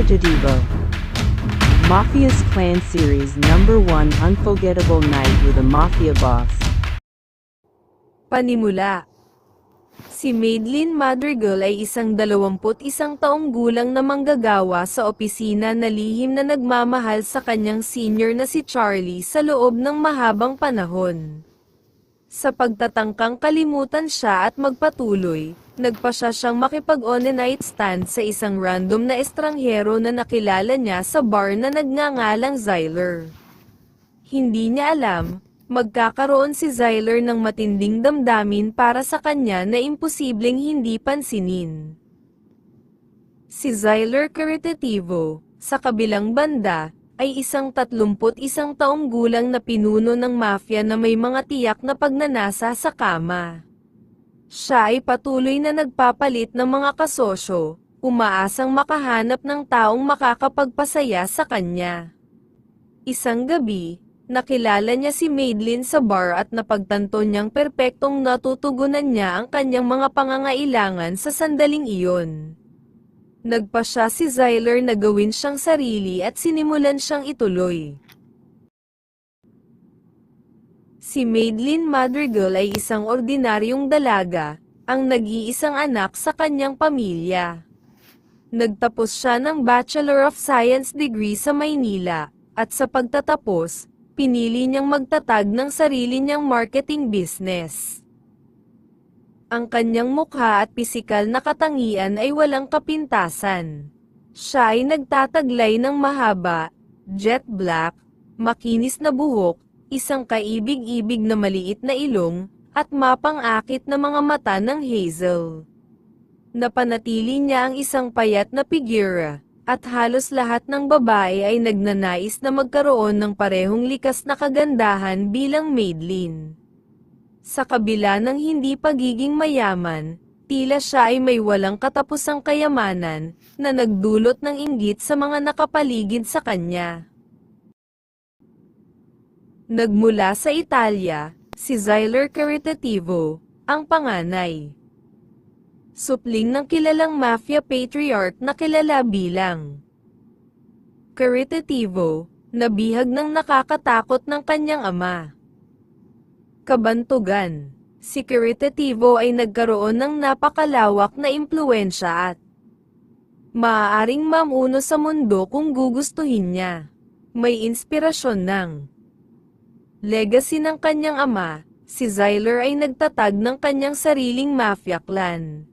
Creditivo. Mafia's Clan Series Number 1 Unforgettable Night with a Mafia Boss. Panimula. Si Madeline Madrigal ay isang 21 taong gulang na manggagawa sa opisina na lihim na nagmamahal sa kanyang senior na si Charlie sa loob ng mahabang panahon. Sa pagtatangkang kalimutan siya at magpatuloy, nagpasya siyang makipag-on-a-night stand sa isang random na estranghero na nakilala niya sa bar na nagngangalang Zyler. Hindi niya alam, magkakaroon si Zyler ng matinding damdamin para sa kanya na imposibleng hindi pansinin. Si Zyler Caritativo, sa kabilang banda, ay isang 31 taong gulang na pinuno ng mafia na may mga tiyak na pagnanasa sa kama. Siya ay patuloy na nagpapalit ng mga kasosyo, umaasang makahanap ng taong makakapagpasaya sa kanya. Isang gabi, nakilala niya si Madeline sa bar at napagtanto niyang perpektong natutugunan niya ang kanyang mga pangangailangan sa sandaling iyon. Nagpasya si Zyler na gawin siyang sarili at sinimulan siyang ituloy. Si Madeline Madrigal ay isang ordinaryong dalaga, ang nag-iisang anak sa kanyang pamilya. Nagtapos siya ng Bachelor of Science degree sa Maynila, at sa pagtatapos, pinili niyang magtatag ng sarili niyang marketing business. Ang kanyang mukha at pisikal na katangian ay walang kapintasan. Siya ay nagtataglay ng mahaba, jet black, makinis na buhok, isang kaibig-ibig na maliit na ilong, at mapang-akit na mga mata ng hazel. Napanatili niya ang isang payat na figura, at halos lahat ng babae ay nagnanais na magkaroon ng parehong likas na kagandahan bilang Madeline. Sa kabila ng hindi pagiging mayaman, tila siya ay may walang katapusang kayamanan, na nagdulot ng inggit sa mga nakapaligid sa kanya. Nagmula sa Italia, si Zyler Caritativo, ang panganay. Supling ng kilalang mafia patriarch na kilala bilang Caritativo, nabihag ng nakakatakot ng kanyang ama. Kabantugan. Si Caritativo ay nagkaroon ng napakalawak na impluwensya at maaaring mamuno sa mundo kung gugustuhin niya. May inspirasyon ng legacy ng kanyang ama, si Zyler ay nagtatag ng kanyang sariling mafia clan.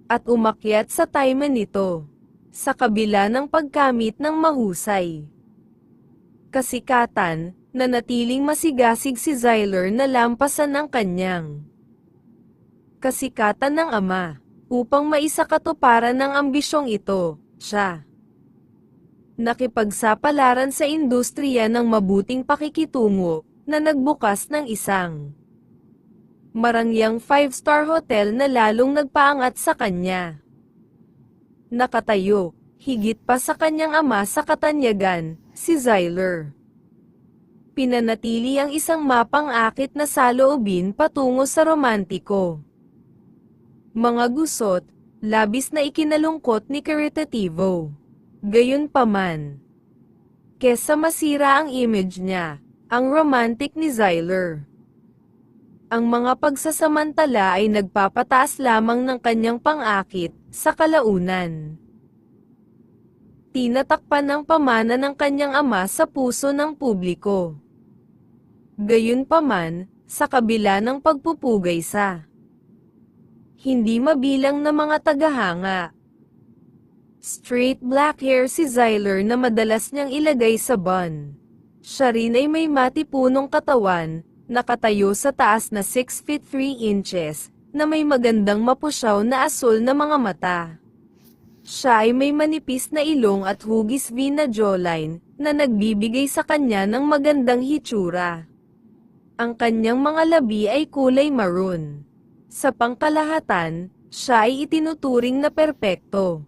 At umakyat sa time nito, sa kabila ng pagkamit ng mahusay kasikatan, nanatiling masigasig si Zyler na lampasan ng kanyang kasikatan ng ama. Upang maisakatuparan ng ambisyong ito, siya nakipagsapalaran sa industriya ng mabuting pakikitungo, na nagbukas ng isang marangyang 5-star hotel na lalong nagpaangat sa kanya. Nakatayo, higit pa sa kanyang ama sa katanyagan, si Zyler pinanatili ang isang mapang-akit na saloobin patungo sa romantiko. Mga gusot, labis na ikinalungkot ni Caritativo. Gayunpaman, kesa masira ang image niya, ang romantic ni Zyler, ang mga pagsasamantala ay nagpapataas lamang ng kanyang pang-akit sa kalaunan. Tinatakpan ng pamana ng kanyang ama sa puso ng publiko. Gayunpaman, sa kabila ng pagpupugay sa hindi mabilang na mga tagahanga, straight black hair si Zyler na madalas niyang ilagay sa bun. Siya rin ay may matipunong katawan, nakatayo sa taas na 6 feet 3 inches, na may magandang mapusyaw na asul na mga mata. Siya ay may manipis na ilong at hugis V na jawline, na nagbibigay sa kanya ng magandang hitsura. Ang kanyang mga labi ay kulay maroon. Sa pangkalahatan, siya ay itinuturing na perpekto.